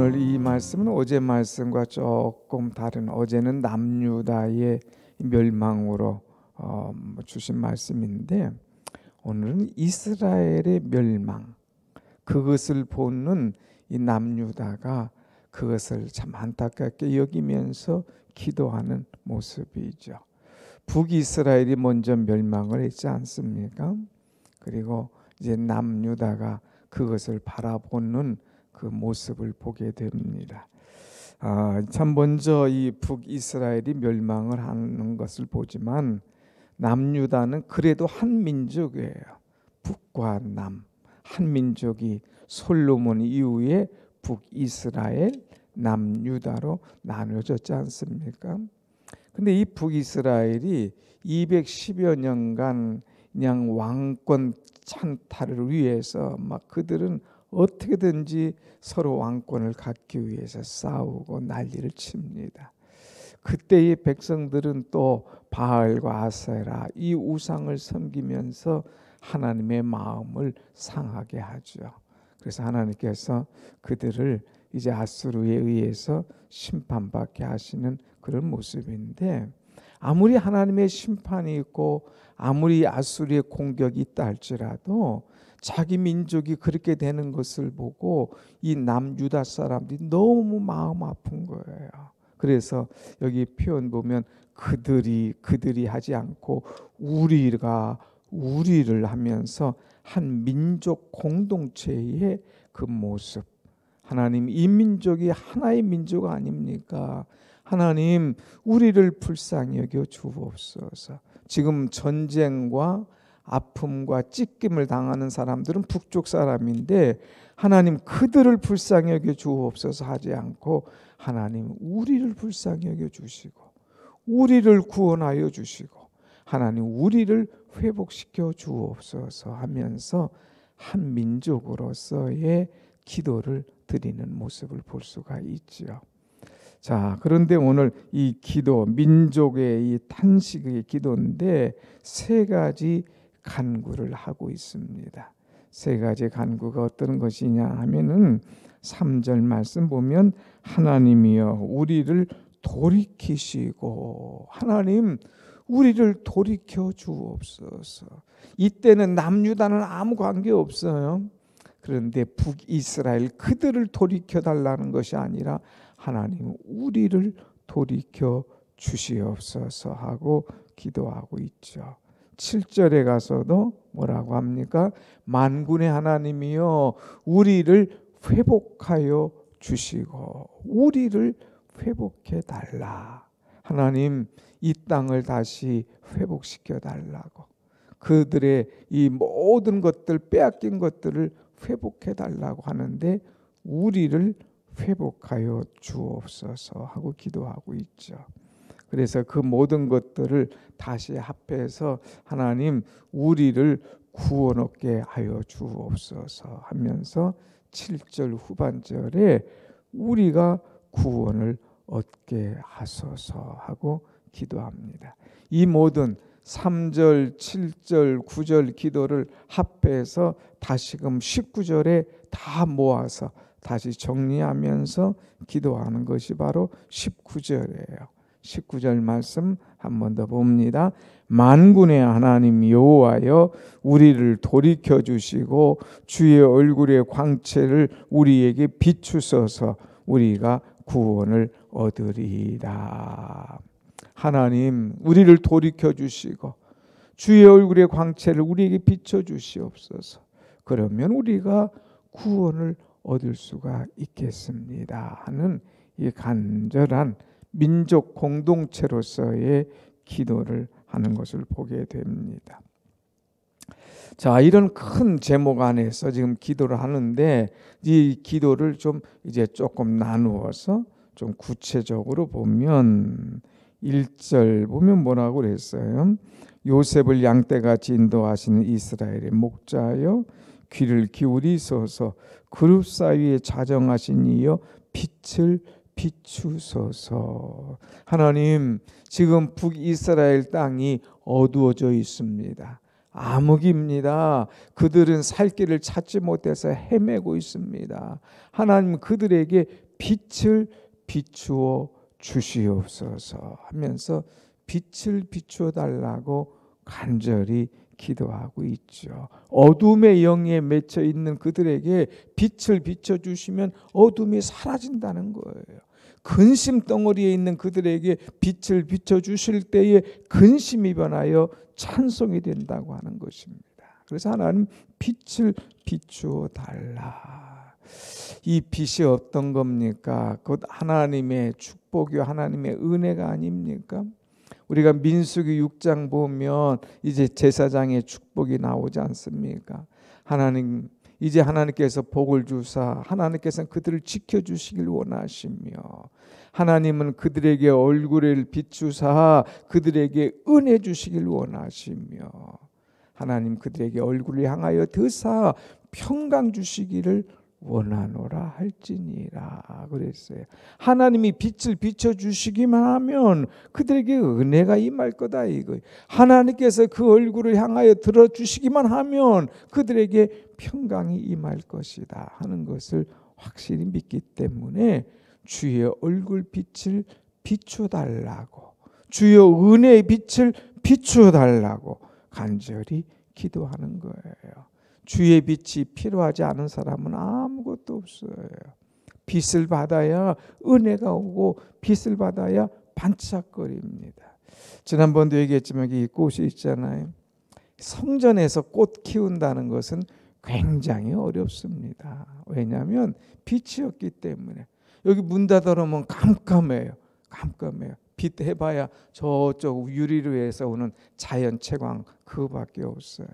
오늘 이 말씀은 어제 말씀과 조금 다른, 어제는 남유다의 멸망으로 주신 말씀인데, 오늘은 이스라엘의 멸망, 그것을 보는 이 남유다가 그것을 참 안타깝게 여기면서 기도하는 모습이죠. 북이스라엘이 먼저 멸망을 했지 않습니까? 그리고 이제 남유다가 그것을 바라보는 그 모습을 보게 됩니다. 참 먼저 이 북이스라엘이 멸망을 하는 것을 보지만 남유다는 그래도 한 민족이에요. 북과 남, 한 민족이 솔로몬 이후에 북이스라엘, 남유다로 나눠졌지 않습니까? 근데 이 북이스라엘이 210여 년간 그냥 왕권 찬탈을 위해서 막 그들은 어떻게든지 서로 왕권을 갖기 위해서 싸우고 난리를 칩니다. 그때의 백성들은 또 바알과 아세라 이 우상을 섬기면서 하나님의 마음을 상하게 하죠. 그래서 하나님께서 그들을 이제 아수르에 의해서 심판받게 하시는 그런 모습인데, 아무리 하나님의 심판이 있고 아무리 아수르의 공격이 있다 할지라도 자기 민족이 그렇게 되는 것을 보고 이 남유다 사람들이 너무 마음 아픈 거예요. 그래서 여기 표현 보면 그들이 하지 않고 우리를 하면서 한 민족 공동체의 그 모습. 하나님, 이 민족이 하나의 민족 아닙니까? 하나님, 우리를 불쌍히 여겨 주옵소서. 지금 전쟁과 아픔과 찢김을 당하는 사람들은 북쪽 사람인데, 하나님 그들을 불쌍히 여겨 주옵소서 하지 않고 하나님 우리를 불쌍히 여겨 주시고 우리를 구원하여 주시고 하나님 우리를 회복시켜 주옵소서 하면서 한 민족으로서의 기도를 드리는 모습을 볼 수가 있지요. 자, 그런데 오늘 이 기도, 민족의 이 탄식의 기도인데 세 가지 간구를 하고 있습니다. 세 가지 간구가 어떤 것이냐 하면은 3절 말씀 보면 하나님이여 우리를 돌이키시고, 하나님 우리를 돌이켜 주옵소서. 이때는 남유다는 아무 관계 없어요. 그런데 북이스라엘 그들을 돌이켜 달라는 것이 아니라 하나님 우리를 돌이켜 주시옵소서 하고 기도하고 있죠. 7절에 가서도 뭐라고 합니까? 만군의 하나님이여 우리를 회복하여 주시고 우리를 회복해 달라. 하나님 이 땅을 다시 회복시켜 달라고, 그들의 이 모든 것들, 빼앗긴 것들을 회복해 달라고 하는데 우리를 회복하여 주옵소서 하고 기도하고 있죠. 그래서 그 모든 것들을 다시 합해서 하나님 우리를 구원 얻게 하여 주옵소서 하면서 7절 후반절에 우리가 구원을 얻게 하소서 하고 기도합니다. 이 모든 3절, 7절, 9절 기도를 합해서 다시금 19절에 다 모아서 다시 정리하면서 기도하는 것이 바로 19절이에요. 19절 말씀 한 번 더 봅니다. 만군의 하나님 여호와여 우리를 돌이켜 주시고 주의 얼굴의 광채를 우리에게 비추소서 우리가 구원을 얻으리라. 하나님 우리를 돌이켜 주시고 주의 얼굴의 광채를 우리에게 비춰 주시옵소서. 그러면 우리가 구원을 얻을 수가 있겠습니다 하는 이 간절한 민족 공동체로서의 기도를 하는 것을 보게 됩니다. 자, 이런 큰 제목 안에서 지금 기도를 하는데 이 기도를 좀 이제 조금 나누어서 좀 구체적으로 보면 1절 보면 뭐라고 그랬어요? 요셉을 양떼같이 인도하시는 이스라엘의 목자여 귀를 기울이소서. 그룹 사이에 자정하신 이여 빛을 비추소서. 하나님 지금 북이스라엘 땅이 어두워져 있습니다. 암흑입니다. 그들은 살 길을 찾지 못해서 헤매고 있습니다. 하나님 그들에게 빛을 비추어 주시옵소서 하면서 빛을 비추어 달라고 간절히 기도하고 있죠. 어둠의 영에 맺혀 있는 그들에게 빛을 비춰주시면 어둠이 사라진다는 거예요. 근심 덩어리에 있는 그들에게 빛을 비춰주실 때에 근심이 변하여 찬송이 된다고 하는 것입니다. 그래서 하나님 빛을 비추어 달라. 이 빛이 어떤 겁니까? 곧 하나님의 축복이요 하나님의 은혜가 아닙니까? 우리가 민수기 6장 보면 이제 제사장의 축복이 나오지 않습니까? 하나님 이제 하나님께서 복을 주사 하나님께서는 그들을 지켜주시길 원하시며 하나님은 그들에게 얼굴을 비추사 그들에게 은혜 주시길 원하시며 하나님 그들에게 얼굴을 향하여 드사 평강 주시기를 원하노라 할지니라 그랬어요. 하나님이 빛을 비춰주시기만 하면 그들에게 은혜가 임할 거다 이거예요. 하나님께서 그 얼굴을 향하여 들어주시기만 하면 그들에게 평강이 임할 것이다 하는 것을 확실히 믿기 때문에 주의 얼굴 빛을 비춰달라고 주의 은혜의 빛을 비춰달라고 간절히 기도하는 거예요. 주의 빛이 필요하지 않은 사람은 아무것도 없어요. 빛을 받아야 은혜가 오고 빛을 받아야 반짝거립니다. 지난번도 얘기했지만 이 꽃이 있잖아요. 성전에서 꽃 키운다는 것은 굉장히 어렵습니다. 왜냐하면 빛이 없기 때문에. 여기 문 닫아놓으면 깜깜해요. 빛 해봐야 저쪽 유리로 해서 오는 자연 채광 그거밖에 없어요.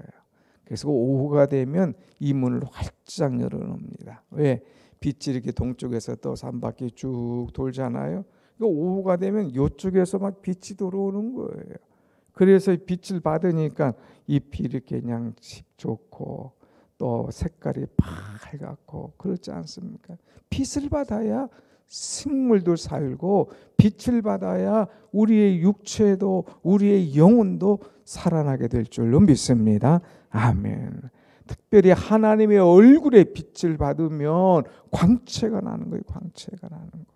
그래서 오후가 되면 이 문을 활짝 열어놓습니다. 왜? 빛이 이렇게 동쪽에서 떠서 한 바퀴 쭉 돌잖아요. 오후가 되면 이쪽에서 막 빛이 들어오는 거예요. 그래서 빛을 받으니까 잎이 이렇게 그냥 좋고 또 색깔이 밝고 그렇지 않습니까? 빛을 받아야 식물도 살고 빛을 받아야 우리의 육체도 우리의 영혼도 살아나게 될 줄로 믿습니다. 아멘. 특별히 하나님의 얼굴에 빛을 받으면 광채가 나는 거예요. 광채가 나는 거예요.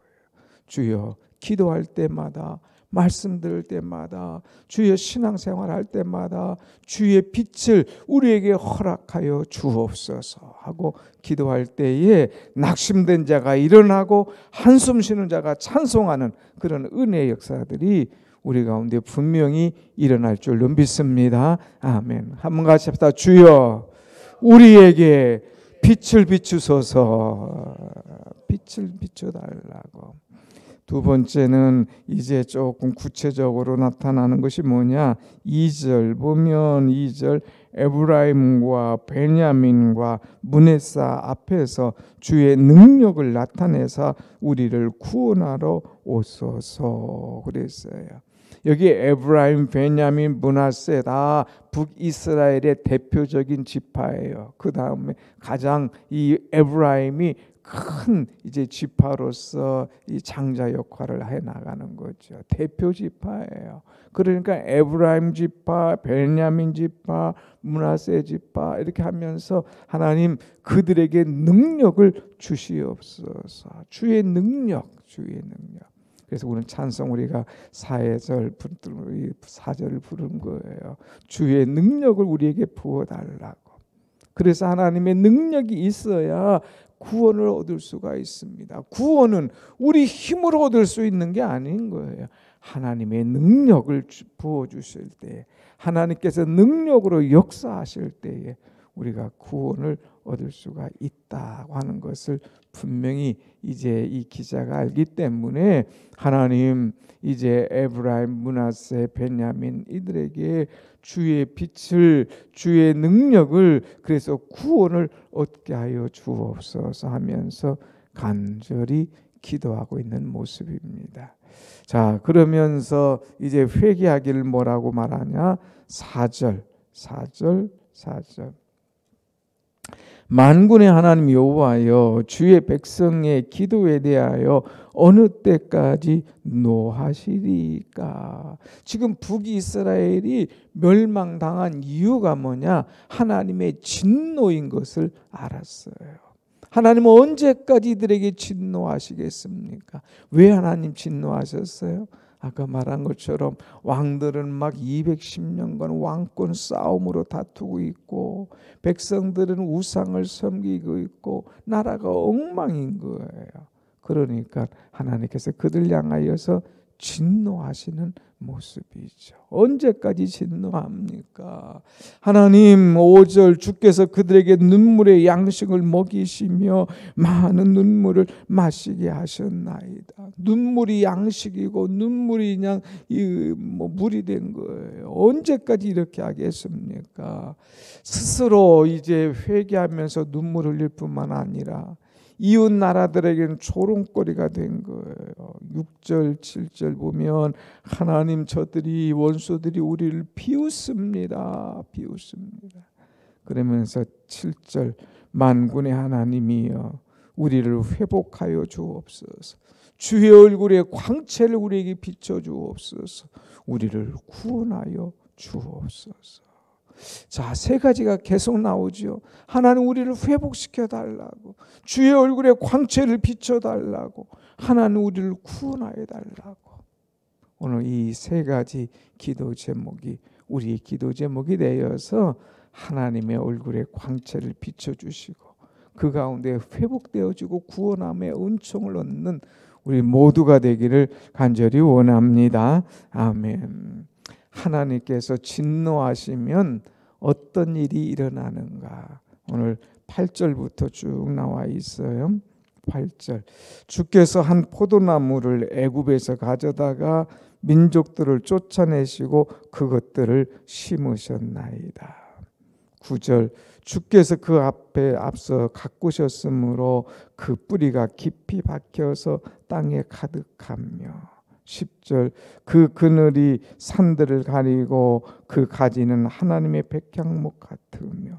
주여 기도할 때마다 말씀 들을 때마다 주의 신앙생활 할 때마다 주의 빛을 우리에게 허락하여 주옵소서 하고 기도할 때에 낙심된 자가 일어나고 한숨 쉬는 자가 찬송하는 그런 은혜의 역사들이 우리 가운데 분명히 일어날 줄로 믿습니다. 아멘. 한번 같이 합시다. 주여 우리에게 빛을 비추소서. 빛을 비춰달라고. 두 번째는 이제 조금 구체적으로 나타나는 것이 뭐냐? 2절 보면 2절 에브라임과 베냐민과 므낫세 앞에서 주의 능력을 나타내사 우리를 구원하러 오소서 그랬어요. 여기 에브라임, 베냐민, 므낫세 다 북이스라엘의 대표적인 지파예요. 그 다음에 가장 이 에브라임이 큰 이제 지파로서 이 장자 역할을 해 나가는 거죠. 대표 지파예요. 그러니까 에브라임 지파, 베냐민 지파, 므낫세 지파 이렇게 하면서 하나님 그들에게 능력을 주시옵소서. 주의 능력. 그래서 오늘 찬송 우리가 4절을 부른 거예요. 주의 능력을 우리에게 부어달라고. 그래서 하나님의 능력이 있어야 구원을 얻을 수가 있습니다. 구원은 우리 힘으로 얻을 수 있는 게 아닌 거예요. 하나님의 능력을 부어주실 때, 하나님께서 능력으로 역사하실 때에 우리가 구원을 얻을 수가 있다고 하는 것을 분명히 이제 이 기자가 알기 때문에 하나님 이제 에브라임, 므낫세, 베냐민 이들에게 주의 빛을 주의 능력을 그래서 구원을 얻게 하여 주옵소서 하면서 간절히 기도하고 있는 모습입니다. 자, 그러면서 이제 회개하기를 뭐라고 말하냐? 4절. 만군의 하나님 여호와여 주의 백성의 기도에 대하여 어느 때까지 노하시리까? 지금 북이스라엘이 멸망당한 이유가 뭐냐? 하나님의 진노인 것을 알았어요. 하나님은 언제까지 이들에게 진노하시겠습니까? 왜 하나님 진노하셨어요? 아까 말한 것처럼 왕들은 막 210년간 왕권 싸움으로 다투고 있고, 백성들은 우상을 섬기고 있고, 나라가 엉망인 거예요. 그러니까 하나님께서 그들 향하여서 진노하시는 모습이죠. 언제까지 진노합니까? 하나님 5절, 주께서 그들에게 눈물의 양식을 먹이시며 많은 눈물을 마시게 하셨나이다. 눈물이 양식이고 눈물이 그냥 물이 된 거예요. 언제까지 이렇게 하겠습니까? 스스로 이제 회개하면서 눈물 흘릴 뿐만 아니라 이웃 나라들에게는 조롱거리가 된 거예요. 6절, 7절 보면 하나님 저들이 원수들이 우리를 비웃습니다. 비웃습니다. 그러면서 7절 만군의 하나님이여 우리를 회복하여 주옵소서. 주의 얼굴의 광채를 우리에게 비춰주옵소서. 우리를 구원하여 주옵소서. 자, 세 가지가 계속 나오죠. 하나님 우리를 회복시켜 달라고, 주의 얼굴에 광채를 비춰 달라고, 하나님 우리를 구원하여 달라고. 오늘 이 세 가지 기도 제목이 우리의 기도 제목이 되어서 하나님의 얼굴에 광채를 비춰 주시고 그 가운데 회복되어지고 구원함의 은총을 얻는 우리 모두가 되기를 간절히 원합니다. 아멘. 하나님께서 진노하시면 어떤 일이 일어나는가? 오늘 8절부터 쭉 나와 있어요. 8절. 주께서 한 포도나무를 애굽에서 가져다가 민족들을 쫓아내시고 그것들을 심으셨나이다. 9절. 주께서 그 앞에 앞서 가꾸셨으므로 그 뿌리가 깊이 박혀서 땅에 가득하며 10절. 그 그늘이 산들을 가리고 그 가지는 하나님의 백향목 같으며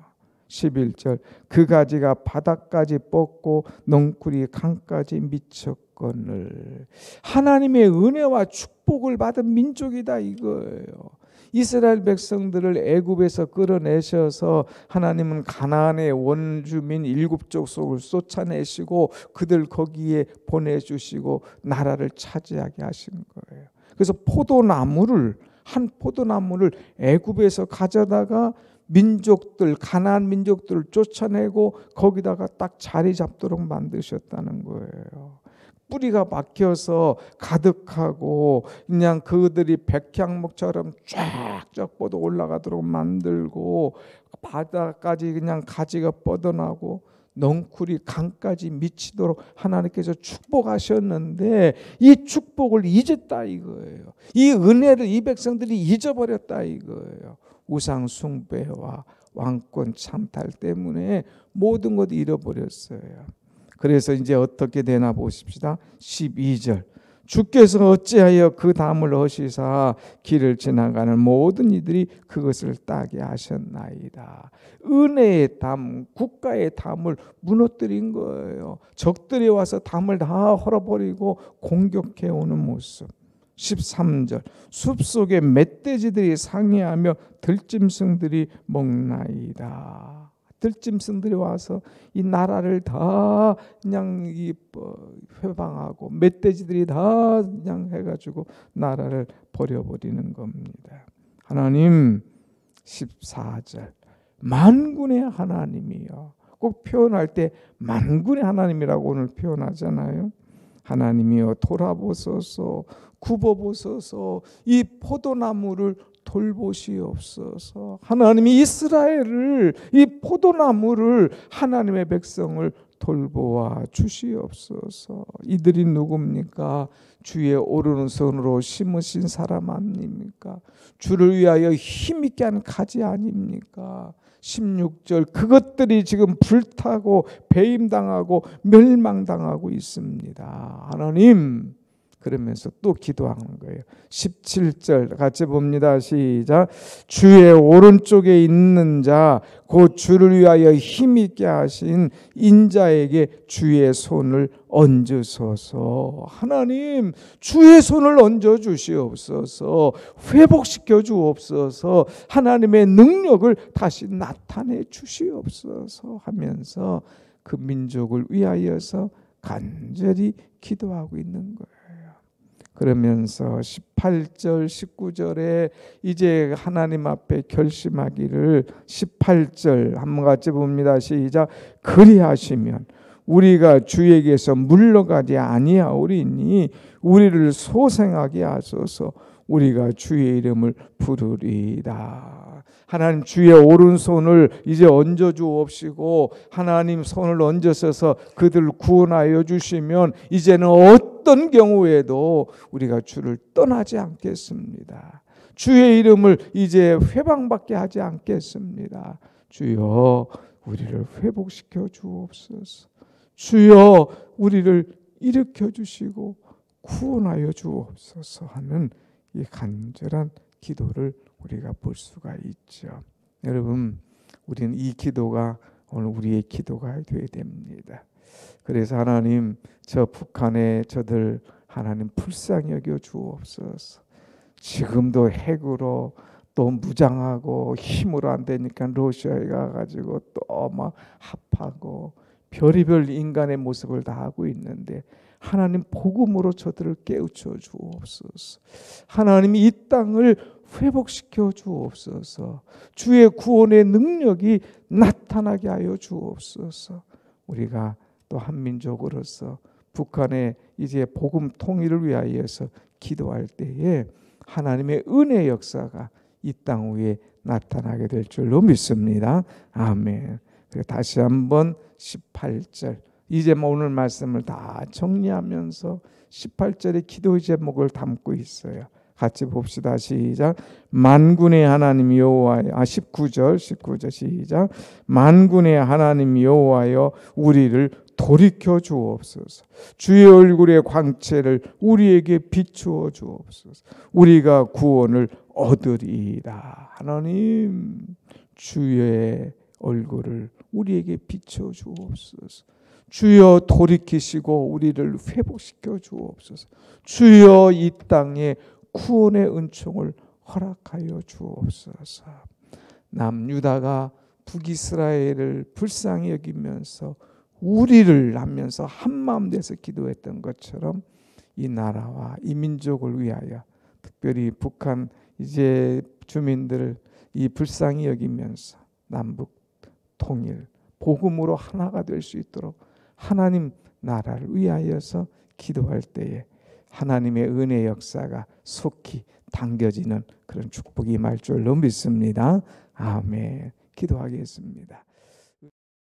11절. 그 가지가 바닥까지 뻗고 넝쿨이 강까지 미쳤거늘. 하나님의 은혜와 축복을 받은 민족이다 이거예요. 이스라엘 백성들을 애굽에서 끌어내셔서 하나님은 가나안의 원주민 7족속을 쫓아내시고 그들 거기에 보내주시고 나라를 차지하게 하신 거예요. 그래서 한 포도나무를 애굽에서 가져다가 민족들, 가나안 민족들을 쫓아내고 거기다가 딱 자리 잡도록 만드셨다는 거예요. 뿌리가 막혀서 가득하고 그냥 그들이 백향목처럼 쫙쫙 뻗어 올라가도록 만들고 바다까지 그냥 가지가 뻗어나고 넝쿨이 강까지 미치도록 하나님께서 축복하셨는데 이 축복을 잊었다 이거예요. 이 은혜를 이 백성들이 잊어버렸다 이거예요. 우상 숭배와 왕권 찬탈 때문에 모든 것 잃어버렸어요. 그래서 이제 어떻게 되나 보십시다. 12절. 주께서 어찌하여 그 담을 허시사 길을 지나가는 모든 이들이 그것을 따게 하셨나이다. 은혜의 담, 국가의 담을 무너뜨린 거예요. 적들이 와서 담을 다 헐어버리고 공격해 오는 모습. 13절. 숲속에 멧돼지들이 상회하며 들짐승들이 먹나이다. 들짐승들이 와서 이 나라를 다 그냥 회방하고 멧돼지들이 다 그냥 해가지고 나라를 버려버리는 겁니다. 하나님 14절 만군의 하나님이요. 꼭 표현할 때 만군의 하나님이라고 오늘 표현하잖아요. 하나님이여 돌아보소서, 굽어보소서, 이 포도나무를 돌보시옵소서. 하나님이 이스라엘을, 이 포도나무를, 하나님의 백성을 돌보아 주시옵소서. 이들이 누굽니까? 주의 오른손으로 심으신 사람 아닙니까? 주를 위하여 힘있게 한 가지 아닙니까? 16절. 그것들이 지금 불타고 배임당하고 멸망당하고 있습니다. 하나님, 그러면서 또 기도하는 거예요. 17절 같이 봅니다. 시작. 주의 오른쪽에 있는 자 곧 주를 위하여 힘있게 하신 인자에게 주의 손을 얹으소서. 하나님 주의 손을 얹어 주시옵소서. 회복시켜 주옵소서. 하나님의 능력을 다시 나타내 주시옵소서 하면서 그 민족을 위하여서 간절히 기도하고 있는 거예요. 그러면서 18절 19절에 이제 하나님 앞에 결심하기를 18절 한번 같이 봅니다. 시작. 그리하시면 우리가 주에게서 물러가지 아니하오리니 우리를 소생하게 하소서. 우리가 주의 이름을 부르리이다. 하나님 주의 오른손을 이제 얹어 주옵시고 하나님 손을 얹으셔서 그들을 구원하여 주시면 이제는 어떤 경우에도 우리가 주를 떠나지 않겠습니다. 주의 이름을 이제 회방받게 하지 않겠습니다. 주여 우리를 회복시켜 주옵소서. 주여 우리를 일으켜 주시고 구원하여 주옵소서 하는 이 간절한 기도를 우리가 볼 수가 있죠. 여러분, 우리는 이 기도가 오늘 우리의 기도가 되어야 됩니다. 그래서 하나님, 저 북한의 저들 하나님 불쌍히 여겨 주옵소서. 지금도 핵으로 또 무장하고 힘으로 안 되니까 러시아에 가가지고 또 막 합하고 별의별 인간의 모습을 다 하고 있는데 하나님 복음으로 저들을 깨우쳐 주옵소서. 하나님이 이 땅을 회복시켜 주옵소서. 주의 구원의 능력이 나타나게 하여 주옵소서. 우리가 또 한민족으로서 북한의 이제 복음 통일을 위하여서 기도할 때에 하나님의 은혜 역사가 이 땅 위에 나타나게 될 줄로 믿습니다. 아멘. 다시 한번 18절 이제 오늘 말씀을 다 정리하면서 18절의 기도 제목을 담고 있어요. 같이 봅시다. 시작. 만군의 하나님 여호와여. 19절 시작. 만군의 하나님 여호와여 우리를 돌이켜 주옵소서. 주의 얼굴의 광채를 우리에게 비추어 주옵소서. 우리가 구원을 얻으리이다. 하나님 주의 얼굴을 우리에게 비춰 주옵소서. 주여 돌이키시고 우리를 회복시켜 주옵소서. 주여 이 땅에 구원의 은총을 허락하여 주옵소서. 남유다가 북이스라엘을 불쌍히 여기면서 우리를 하면서 한마음 돼서 기도했던 것처럼 이 나라와 이 민족을 위하여 특별히 북한 이제 주민들을 이 불쌍히 여기면서 남북 통일 복음으로 하나가 될 수 있도록 하나님 나라를 위하여서 기도할 때에 하나님의 은혜 역사가 속히 당겨지는 그런 축복이 임할 줄로 믿습니다. 아멘. 기도하겠습니다.